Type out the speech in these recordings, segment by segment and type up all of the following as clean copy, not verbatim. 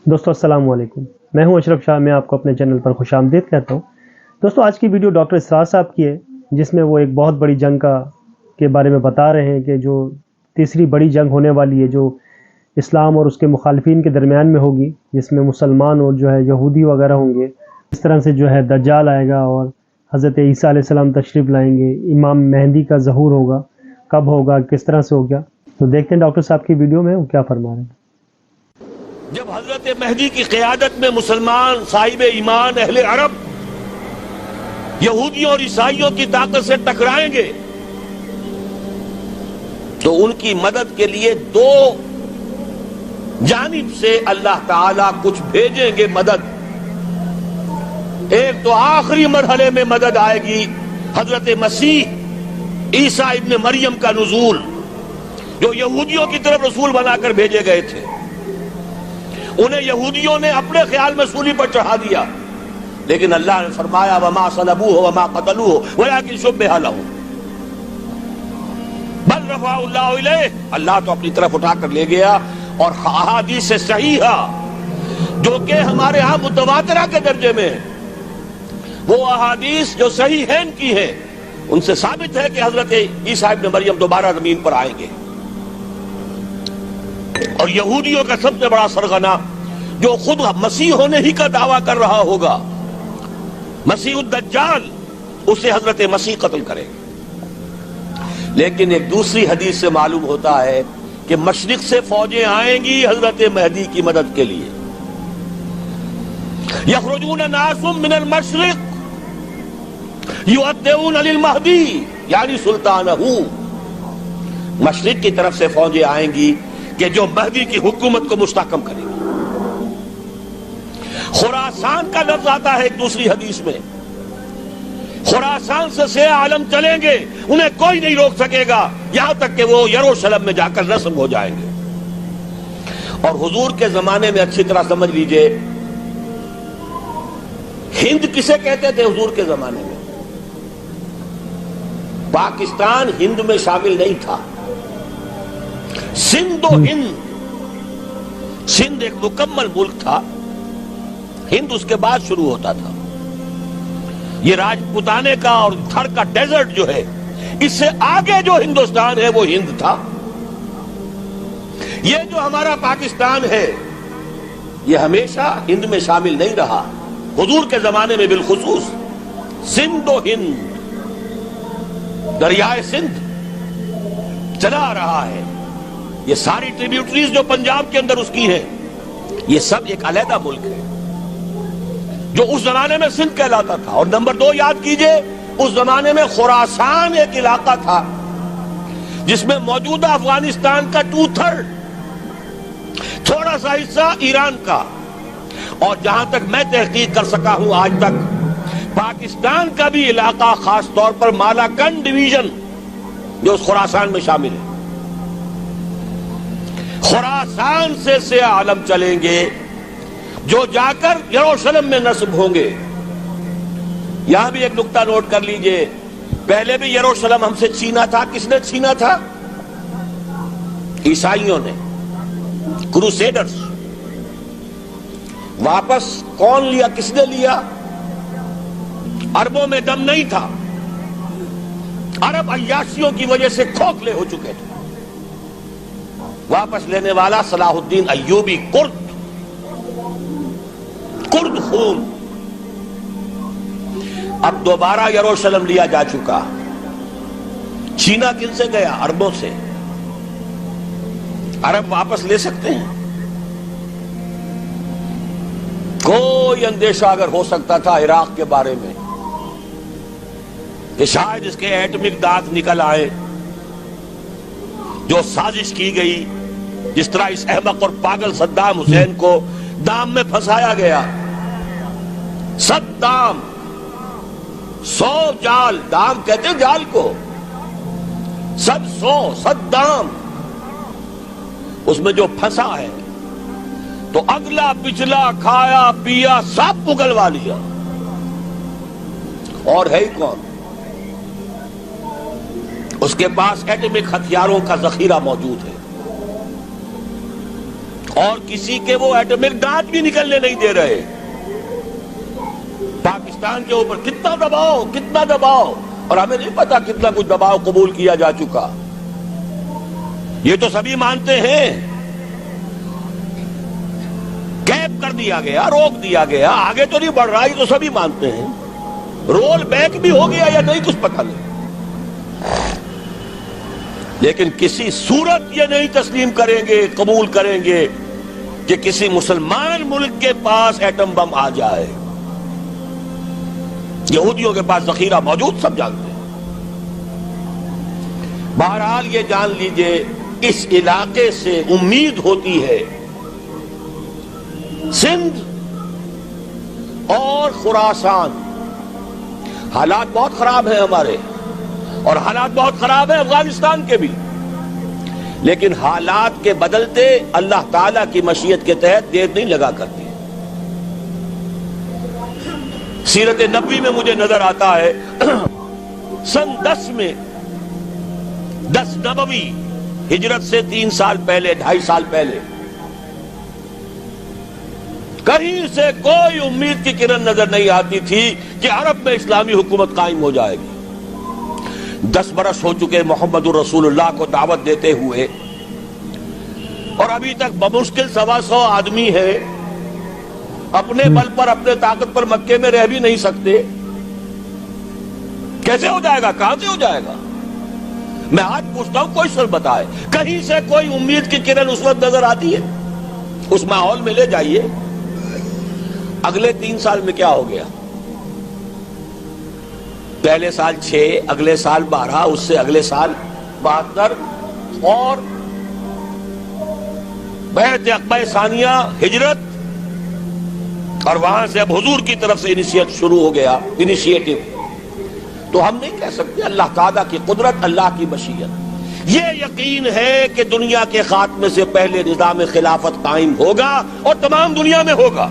دوستو السلام علیکم، میں ہوں اشرف شاہ، میں آپ کو اپنے چینل پر خوش آمدید کہتا ہوں۔ دوستو آج کی ویڈیو ڈاکٹر اسرار صاحب کی ہے، جس میں وہ ایک بہت بڑی جنگ کے بارے میں بتا رہے ہیں کہ جو تیسری بڑی جنگ ہونے والی ہے، جو اسلام اور اس کے مخالفین کے درمیان میں ہوگی، جس میں مسلمان اور جو ہے یہودی وغیرہ ہوں گے۔ اس طرح سے جو ہے دجال آئے گا اور حضرت عیسیٰ علیہ السلام تشریف لائیں گے، امام مہدی کا ظہور ہوگا، کب ہوگا، کس طرح سے ہوگا۔ تو دیکھتے ہیں ڈاکٹر صاحب کی ویڈیو میں وہ کیا فرما رہے ہیں۔ جب حضرت مہدی کی قیادت میں مسلمان صاحب ایمان اہل عرب یہودیوں اور عیسائیوں کی طاقت سے ٹکرائیں گے تو ان کی مدد کے لیے دو جانب سے اللہ تعالیٰ کچھ بھیجیں گے مدد۔ ایک تو آخری مرحلے میں مدد آئے گی، حضرت مسیح عیسیٰ ابن مریم کا نزول، جو یہودیوں کی طرف رسول بنا کر بھیجے گئے تھے۔ انہیں یہودیوں نے اپنے خیال میں سولی پر چڑھا دیا، لیکن اللہ نے فرمایا وما صلبوہ وما قتلوہ ولکن شبہ لہم بل رفعہ اللہ الیہ، اللہ تو اپنی طرف اٹھا کر لے گیا۔ اور احادیث صحیحہ جو کہ ہمارے ہاں متواترہ کے درجے میں ہیں، وہ احادیث جو صحیحین کی ہیں، ان سے ثابت ہے کہ حضرت عیسیٰ ابن مریم دوبارہ زمین پر آئیں گے۔ اور یہودیوں کا سب سے بڑا سرغنہ جو خود مسیح ہونے ہی کا دعویٰ کر رہا ہوگا، مسیح الدجال، اسے حضرت مسیح قتل کرے گا۔ لیکن ایک دوسری حدیث سے معلوم ہوتا ہے کہ مشرق سے فوجیں آئیں گی حضرت مہدی کی مدد کے لیے۔ یخرجون ناس من المشرق یؤدون للمہدی یعنی سلطانہ، مشرق کی طرف سے فوجیں آئیں گی کہ جو مہدی کی حکومت کو مستحکم کرے گی۔ خراسان کا لفظ آتا ہے ایک دوسری حدیث میں، خراسان سے سیاہ عالم چلیں گے، انہیں کوئی نہیں روک سکے گا یہاں تک کہ وہ یروشلم میں جا کر رسم ہو جائیں گے۔ اور حضور کے زمانے میں اچھی طرح سمجھ لیجئے، ہند کسے کہتے تھے حضور کے زمانے میں؟ پاکستان ہند میں شامل نہیں تھا، سندھ و ہند، سندھ ایک مکمل ملک تھا، ہند اس کے بعد شروع ہوتا تھا۔ یہ راجپوتانے کا اور تھر کا ڈیزرٹ جو ہے، اس سے آگے جو ہندوستان ہے وہ ہند تھا۔ یہ جو ہمارا پاکستان ہے یہ ہمیشہ ہند میں شامل نہیں رہا، حضور کے زمانے میں بالخصوص سندھ و ہند، دریائے سندھ چلا آ رہا ہے۔ یہ ساری ٹریبیوٹریز جو پنجاب کے اندر اس کی ہیں، یہ سب ایک علیحدہ ملک ہے جو اس زمانے میں سندھ کہلاتا تھا۔ اور نمبر 2 یاد کیجئے، اس زمانے میں خراسان ایک علاقہ تھا جس میں موجودہ افغانستان کا 2/3، تھوڑا سا حصہ ایران کا، اور جہاں تک میں تحقیق کر سکا ہوں آج تک، پاکستان کا بھی علاقہ، خاص طور پر مالاکنڈ ڈویژن جو اس خراسان میں شامل ہے۔ خراسان سے سیاہ عالم چلیں گے جو جا کر یروشلم میں نصب ہوں گے۔ یہاں بھی ایک نقطہ نوٹ کر لیجئے، پہلے بھی یروشلم ہم سے چھینا تھا۔ کس نے چھینا تھا؟ عیسائیوں نے، کروسیڈرز۔ واپس کون لیا؟ کس نے لیا؟ عربوں میں دم نہیں تھا، عرب عیاشیوں کی وجہ سے کھوکھلے ہو چکے تھے۔ واپس لینے والا صلاح الدین ایوبی، کرد خون۔ اب دوبارہ یروشلم لیا جا چکا۔ چھینا کن سے گیا؟ عربوں سے۔ عرب واپس لے سکتے ہیں؟ کوئی اندیشہ اگر ہو سکتا تھا عراق کے بارے میں کہ شاید اس کے ایٹمک دانت نکل آئے، جو سازش کی گئی، جس طرح اس احمق اور پاگل صدام حسین کو دام میں پھنسایا گیا۔ صدام 100 جال، دام کہتے ہیں جال کو، 100 اس میں جو پھنسا ہے تو اگلا پچھلا کھایا پیا سب پگلوا لیا۔ اور ہے ہی کون؟ اس کے پاس ایٹمک ہتھیاروں کا ذخیرہ موجود ہے، اور کسی کے وہ ایٹمک دانت بھی نکلنے نہیں دے رہے. پاکستان کے اوپر کتنا دباؤ, اور ہمیں نہیں پتا کتنا کچھ دباؤ قبول کیا جا چکا. یہ تو سبھی مانتے ہیں. کیپ کر دیا گیا, روک دیا گیا, آگے تو نہیں بڑھ رہا, یہ تو سبھی مانتے ہیں. رول بیک بھی ہو گیا یا نہیں کچھ پتہ نہیں. لیکن کسی صورت یہ نہیں تسلیم کریں گے, قبول کریں گے کہ کسی مسلمان ملک کے پاس ایٹم بم آ جائے. یہودیوں کے پاس ذخیرہ موجود, سب جانتے ہیں. بہرحال یہ جان لیجئے اس علاقے سے امید ہوتی ہے سندھ اور خراسان. حالات بہت خراب ہیں ہمارے, اور حالات بہت خراب ہیں افغانستان کے بھی, لیکن حالات کے بدلتے اللہ تعالیٰ کی مشیت کے تحت دیر نہیں لگا کرتی. سیرت نبوی میں مجھے نظر آتا ہے سن 10 میں 10 نبوی ہجرت سے 3 سال پہلے, 2.5 سال پہلے, کہیں سے کوئی امید کی کرن نظر نہیں آتی تھی کہ عرب میں اسلامی حکومت قائم ہو جائے گی. 10 برس ہو چکے محمد الرسول اللہ کو دعوت دیتے ہوئے, اور ابھی تک بمشکل 125 آدمی ہے. اپنے بل پر, اپنے طاقت پر مکے میں رہ بھی نہیں سکتے. کیسے ہو جائے گا, کہاں سے ہو جائے گا؟ میں آج پوچھتا ہوں, کوئی سر بتائے, کہیں سے کوئی امید کی کرن اس وقت نظر آتی ہے؟ اس ماحول میں لے جائیے. اگلے 3 سال میں کیا ہو گیا؟ پہلے سال 6, اگلے سال 12, اس سے اگلے سال 72, اور بیعت عقبہ ثانیہ, ہجرت, اور وہاں سے اب حضور کی طرف سے انیشیٹ شروع ہو گیا, انیشیٹو. تو ہم نہیں کہہ سکتے اللہ تعالیٰ کی قدرت, اللہ کی مشیت. یہ یقین ہے کہ دنیا کے خاتمے سے پہلے نظام خلافت قائم ہوگا, اور تمام دنیا میں ہوگا.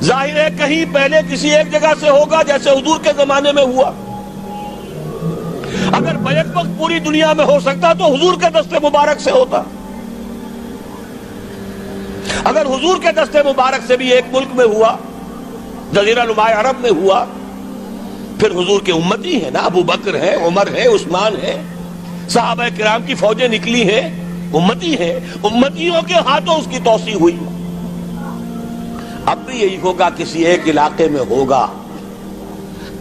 ظاہر ہے کہیں پہلے کسی ایک جگہ سے ہوگا, جیسے حضور کے زمانے میں ہوا. اگر بیک وقت پوری دنیا میں ہو سکتا تو حضور کے دست مبارک سے ہوتا. اگر حضور کے دست مبارک سے بھی ایک ملک میں ہوا, جزیرہ نما عرب میں ہوا, پھر حضور کے امتی ہیں نا, ابو بکر ہے, عمر ہے, عثمان ہے, صحابہ کرام کی فوجیں نکلی ہیں, امتی ہیں. امتیوں کے ہاتھوں اس کی توسیع ہوئی. اب بھی یہی ہوگا, کسی ایک علاقے میں ہوگا.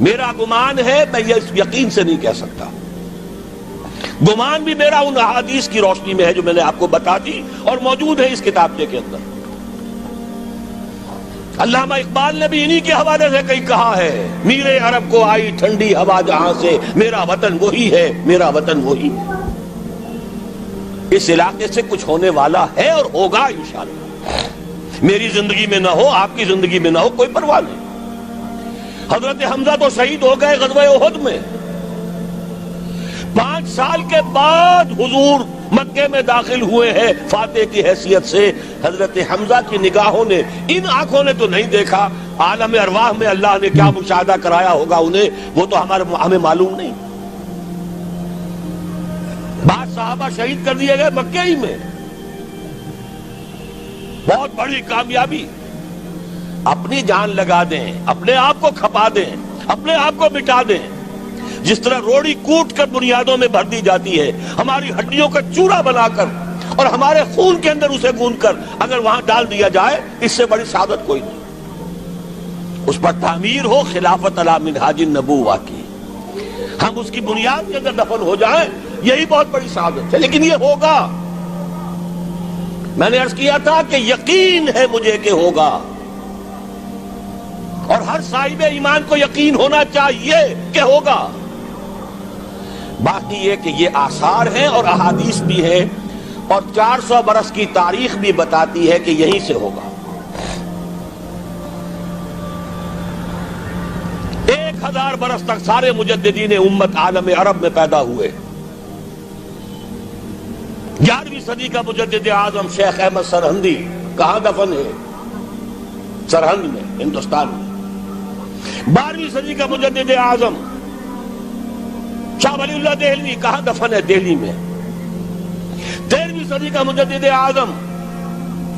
میرا گمان ہے, میں یہ یقین سے نہیں کہہ سکتا. گمان بھی میرا ان احادیث کی روشنی میں ہے جو میں نے آپ کو بتا دی, اور موجود ہے اس کتابچے کے اندر. علامہ اقبال نے بھی انہی کے حوالے سے کہیں کہا ہے, میرے عرب کو آئی ٹھنڈی ہوا جہاں سے, میرا وطن وہی ہے, میرا وطن وہی ہے. اس علاقے سے کچھ ہونے والا ہے اور ہوگا انشاءاللہ. میری زندگی میں نہ ہو, آپ کی زندگی میں نہ ہو, کوئی پرواہ نہیں. حضرت حمزہ تو شہید ہو گئے غزوہ احد میں. 5 سال کے بعد حضور مکے میں داخل ہوئے ہیں فاتح کی حیثیت سے. حضرت حمزہ کی نگاہوں نے, ان آنکھوں نے تو نہیں دیکھا, عالم ارواح میں اللہ نے کیا مشاہدہ کرایا ہوگا انہیں, وہ تو ہمیں معلوم نہیں. بعض صحابہ شہید کر دیے گئے مکے ہی میں. بہت بڑی کامیابی. اپنی جان لگا دیں, اپنے آپ کو کھپا دیں, اپنے آپ کو مٹا دیں. جس طرح روڑی کوٹ کر بنیادوں میں بھر دی جاتی ہے, ہماری ہڈیوں کا چورا بنا کر اور ہمارے خون کے اندر اسے گوندھ کر اگر وہاں ڈال دیا جائے, اس سے بڑی سعادت کوئی نہیں. اس پر تعمیر ہو خلافت علی منہاج النبوہ کی, ہم اس کی بنیاد کے اندر دفن ہو جائیں, یہی بہت بڑی سعادت ہے. لیکن یہ ہوگا. میں نے عرض کیا تھا کہ یقین ہے مجھے کہ ہوگا, اور ہر صاحب ایمان کو یقین ہونا چاہیے کہ ہوگا. باقی یہ کہ یہ آثار ہیں اور احادیث بھی ہیں, اور 400 برس کی تاریخ بھی بتاتی ہے کہ یہیں سے ہوگا. 1000 برس تک سارے مجددین امت عالم عرب میں پیدا ہوئے. 11ویں صدی کا مجدد اعظم شیخ احمد سرہندی کہاں دفن ہے؟ سرہند میں, ہندوستان میں. 12ویں صدی کا مجدد اعظم شاہ ولی اللہ دہلوی کہاں دفن ہے؟ دہلی میں. 13ویں صدی کا مجدد اعظم